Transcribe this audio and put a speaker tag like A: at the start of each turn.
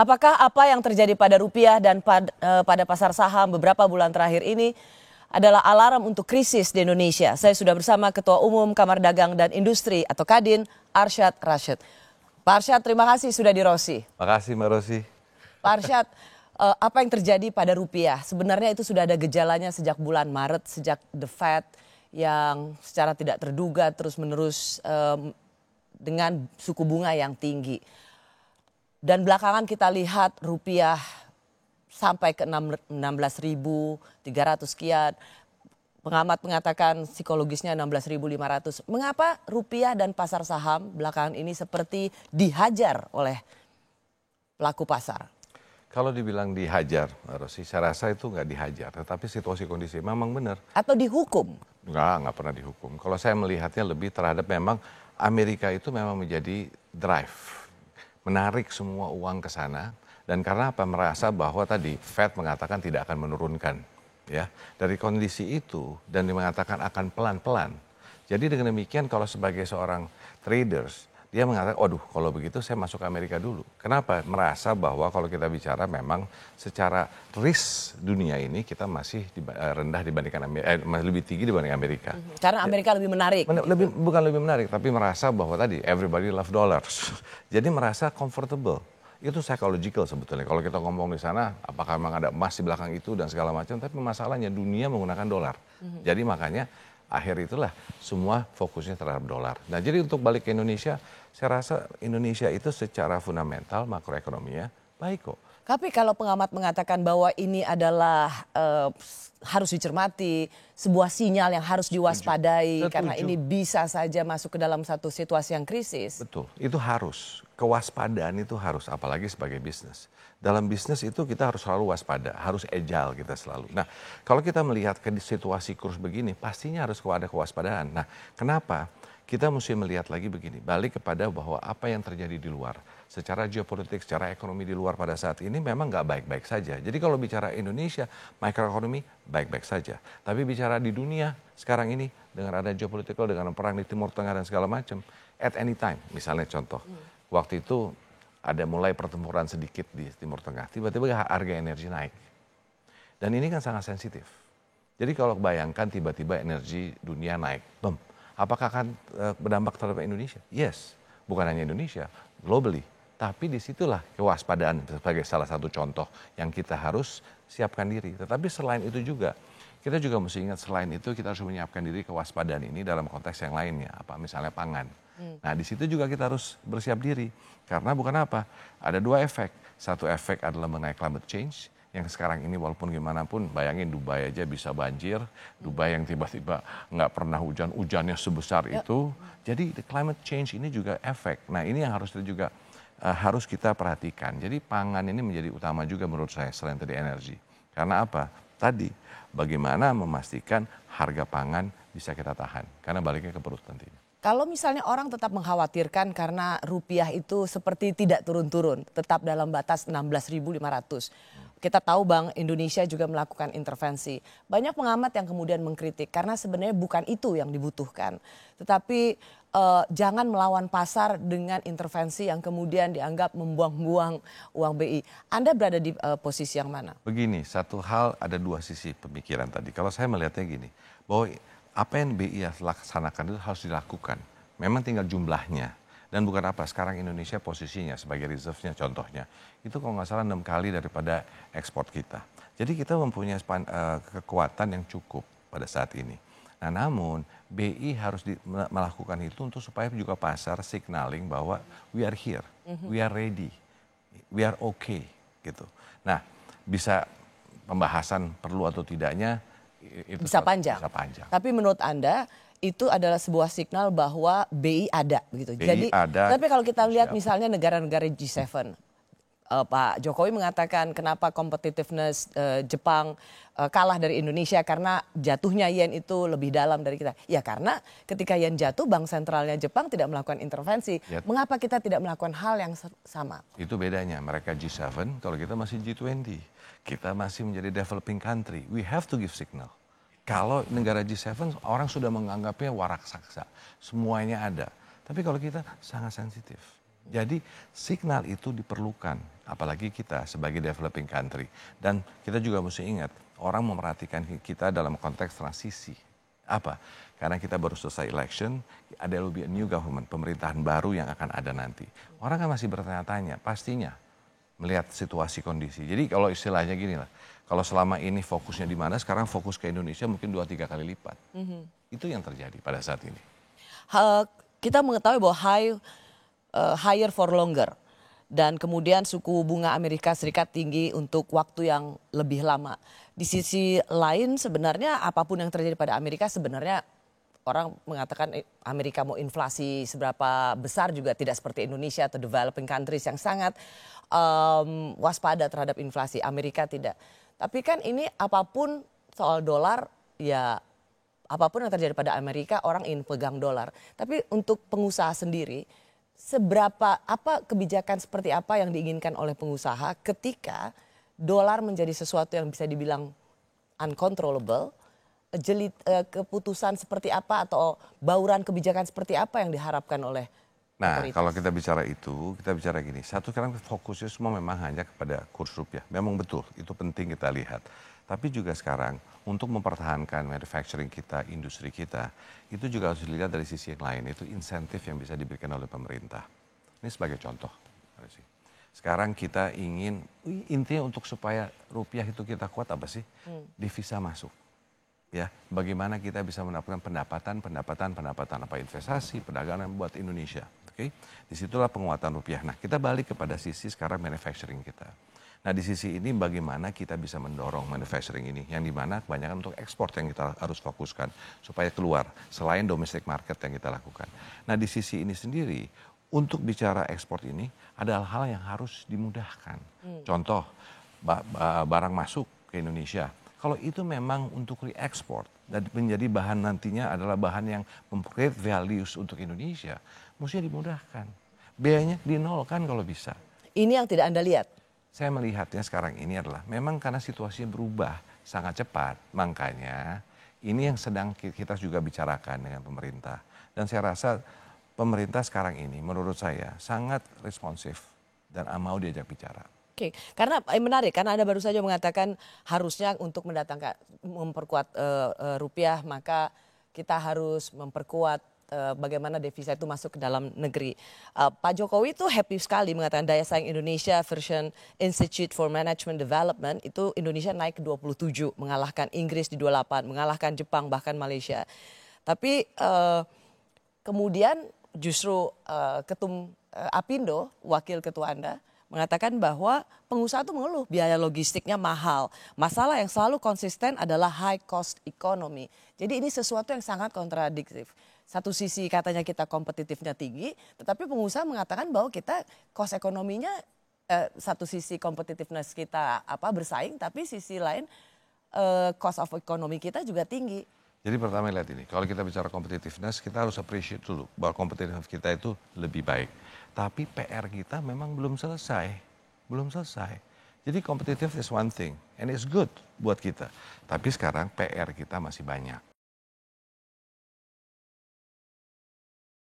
A: Apakah apa yang terjadi pada rupiah dan pada pasar saham beberapa bulan terakhir ini adalah alarm untuk krisis di Indonesia? Saya sudah bersama Ketua Umum Kamar Dagang dan Industri atau Kadin, Arsyad Rashid. Pak Arsyad, terima kasih sudah di Rosi.
B: Makasih Mbak Rosi.
A: Pak Arsyad, apa yang terjadi pada rupiah? Sebenarnya itu sudah ada gejalanya sejak bulan Maret, sejak The Fed yang secara tidak terduga terus-menerus dengan suku bunga yang tinggi. Dan belakangan kita lihat rupiah sampai ke 16.300 sekian. Pengamat mengatakan psikologisnya 16.500. Mengapa rupiah dan pasar saham belakangan ini seperti dihajar oleh pelaku pasar?
B: Kalau dibilang dihajar, Mbak Rosi, saya rasa itu nggak dihajar. Tetapi situasi kondisi memang benar.
A: Atau dihukum?
B: Nggak pernah dihukum. Kalau saya melihatnya lebih terhadap memang Amerika itu memang menjadi drive. Menarik semua uang ke sana. Dan karena apa? Merasa bahwa tadi Fed mengatakan tidak akan menurunkan. Ya, dari kondisi itu dan dia mengatakan akan pelan-pelan. Jadi dengan demikian kalau sebagai seorang traders, dia mengatakan, waduh kalau begitu saya masuk ke Amerika dulu. Kenapa? Merasa bahwa kalau kita bicara memang secara risk dunia ini kita masih rendah dibandingkan lebih tinggi dibanding Amerika.
A: Karena Amerika lebih menarik.
B: Bukan lebih menarik, tapi merasa bahwa tadi everybody love dollars. Jadi merasa comfortable. Itu psychological sebetulnya. Kalau kita ngomong di sana, apakah memang ada emas di belakang itu dan segala macam. Tapi masalahnya dunia menggunakan dolar. Jadi makanya akhir itulah semua fokusnya terhadap dolar. Nah jadi untuk balik ke Indonesia, saya rasa Indonesia itu secara fundamental makroekonominya baik kok.
A: Tapi kalau pengamat mengatakan bahwa ini adalah harus dicermati, sebuah sinyal yang harus diwaspadai.
B: Setuju.
A: Karena ini bisa saja masuk ke dalam satu situasi yang krisis.
B: Betul, itu harus. Kewaspadaan itu harus, apalagi sebagai bisnis. Dalam bisnis itu kita harus selalu waspada, harus agile kita selalu. Nah, kalau kita melihat ke situasi kurs begini, pastinya harus ada kewaspadaan. Nah, kenapa? Kita mesti melihat lagi begini, balik kepada bahwa apa yang terjadi di luar. Secara geopolitik, secara ekonomi di luar pada saat ini memang nggak baik-baik saja. Jadi kalau bicara Indonesia, makroekonomi baik-baik saja. Tapi bicara di dunia sekarang ini, dengan ada geopolitikal, dengan perang di Timur Tengah dan segala macam, at any time, misalnya contoh. Waktu itu ada mulai pertempuran sedikit di Timur Tengah, tiba-tiba harga energi naik. Dan ini kan sangat sensitif. Jadi kalau bayangkan tiba-tiba energi dunia naik, apakah akan berdampak terhadap Indonesia? Yes, bukan hanya Indonesia, globally. Tapi disitulah kewaspadaan sebagai salah satu contoh yang kita harus siapkan diri. Tetapi selain itu juga, kita juga mesti ingat selain itu kita harus menyiapkan diri kewaspadaan ini dalam konteks yang lainnya, apa misalnya pangan. Nah di situ juga kita harus bersiap diri karena bukan apa, ada dua efek. Satu efek adalah mengenai climate change yang sekarang ini walaupun gimana pun bayangin Dubai aja bisa banjir, Dubai yang tiba-tiba nggak pernah hujannya sebesar itu. Jadi climate change ini juga efek. Nah ini yang harus kita perhatikan. Jadi pangan ini menjadi utama juga menurut saya selain tadi energi. Karena apa? Tadi bagaimana memastikan harga pangan bisa kita tahan karena baliknya ke perut nantinya.
A: Kalau misalnya orang tetap mengkhawatirkan karena rupiah itu seperti tidak turun-turun, tetap dalam batas 16.500. Kita tahu Bank Indonesia juga melakukan intervensi. Banyak pengamat yang kemudian mengkritik karena sebenarnya bukan itu yang dibutuhkan. Tetapi jangan melawan pasar dengan intervensi yang kemudian dianggap membuang-buang uang BI. Anda berada di posisi yang mana?
B: Begini, satu hal ada dua sisi pemikiran tadi. Kalau saya melihatnya gini, bahwa apa yang BI laksanakan itu harus dilakukan. Memang tinggal jumlahnya. Dan bukan apa, sekarang Indonesia posisinya sebagai reserve-nya contohnya. Itu kalau nggak salah 6 kali daripada ekspor kita. Jadi kita mempunyai kekuatan yang cukup pada saat ini. Nah namun BI harus melakukan itu untuk supaya juga pasar signaling bahwa we are here, we are ready, we are okay gitu. Nah bisa pembahasan perlu atau tidaknya, itu
A: bisa panjang. Tapi menurut Anda itu adalah sebuah signal bahwa BI ada begitu.
B: BI ada.
A: Tapi kalau kita lihat misalnya negara-negara G7, Pak Jokowi mengatakan kenapa competitiveness Jepang kalah dari Indonesia karena jatuhnya yen itu lebih dalam dari kita. Ya karena ketika yen jatuh bank sentralnya Jepang tidak melakukan intervensi. Mengapa kita tidak melakukan hal yang sama?
B: Itu bedanya. Mereka G7, kalau kita masih G20. Kita masih menjadi developing country. We have to give signal. Kalau negara G7 orang sudah menganggapnya warak saksa. Semuanya ada. Tapi kalau kita sangat sensitif. Jadi signal itu diperlukan, apalagi kita sebagai developing country. Dan kita juga mesti ingat, orang memerhatikan kita dalam konteks transisi. Apa? Karena kita baru selesai election, ada lebih new government, pemerintahan baru yang akan ada nanti. Orang kan masih bertanya-tanya, pastinya melihat situasi kondisi. Jadi kalau istilahnya gini lah, kalau selama ini fokusnya di mana, sekarang fokus ke Indonesia mungkin 2-3 kali lipat. Itu yang terjadi pada saat ini.
A: Kita mengetahui bahwa higher for longer. Dan kemudian suku bunga Amerika Serikat tinggi untuk waktu yang lebih lama. Di sisi lain sebenarnya apapun yang terjadi pada Amerika sebenarnya orang mengatakan Amerika mau inflasi seberapa besar juga tidak seperti Indonesia atau developing countries yang sangat waspada terhadap inflasi. Amerika tidak. Tapi kan ini apapun soal dolar ya apapun yang terjadi pada Amerika orang ingin pegang dolar. Tapi untuk pengusaha sendiri apa kebijakan seperti apa yang diinginkan oleh pengusaha ketika dolar menjadi sesuatu yang bisa dibilang uncontrollable, keputusan seperti apa atau bauran kebijakan seperti apa yang diharapkan oleh
B: Nah,
A: otoritas?
B: kalau kita bicara itu, kita bicara gini, satu sekarang fokusnya semua memang hanya kepada kurs rupiah. Memang betul, itu penting kita lihat. Tapi juga sekarang untuk mempertahankan manufacturing kita, industri kita, itu juga harus dilihat dari sisi yang lain, itu insentif yang bisa diberikan oleh pemerintah. Ini sebagai contoh. Sekarang kita ingin, intinya untuk supaya rupiah itu kita kuat apa sih? Devisa masuk. Ya, bagaimana kita bisa mendapatkan pendapatan apa investasi, perdagangan buat Indonesia. Oke, disitulah penguatan rupiah. Nah, kita balik kepada sisi sekarang manufacturing kita. Nah, di sisi ini bagaimana kita bisa mendorong manufacturing ini, yang dimana kebanyakan untuk ekspor yang kita harus fokuskan supaya keluar selain domestic market yang kita lakukan. Nah, di sisi ini sendiri untuk bicara ekspor ini ada hal-hal yang harus dimudahkan. Contoh, barang masuk ke Indonesia. Kalau itu memang untuk re-export dan menjadi bahan nantinya adalah bahan yang memcreate values untuk Indonesia, mesti dimudahkan. Biayanya dinolkan kalau bisa.
A: Ini yang tidak Anda lihat?
B: Saya melihatnya sekarang ini adalah memang karena situasinya berubah sangat cepat. Makanya ini yang sedang kita juga bicarakan dengan pemerintah. Dan saya rasa pemerintah sekarang ini menurut saya sangat responsif dan mau diajak bicara.
A: Oke, karena menarik karena Anda baru saja mengatakan harusnya untuk memperkuat rupiah maka kita harus memperkuat bagaimana devisa itu masuk ke dalam negeri. Pak Jokowi itu happy sekali mengatakan daya saing Indonesia version Institute for Management Development itu Indonesia naik ke 27, mengalahkan Inggris di 28, mengalahkan Jepang bahkan Malaysia. Tapi kemudian justru Ketum Apindo, wakil ketua Anda, mengatakan bahwa pengusaha itu mengeluh biaya logistiknya mahal. Masalah yang selalu konsisten adalah high cost economy. Jadi ini sesuatu yang sangat kontradiktif. Satu sisi katanya kita kompetitifnya tinggi, tetapi pengusaha mengatakan bahwa kita cost ekonominya satu sisi competitiveness kita bersaing, tapi sisi lain cost of economy kita juga tinggi.
B: Jadi pertama lihat ini, kalau kita bicara competitiveness, kita harus appreciate dulu bahwa competitiveness kita itu lebih baik. Tapi PR kita memang belum selesai. Jadi competitive is one thing and it's good buat kita. Tapi sekarang PR kita masih banyak.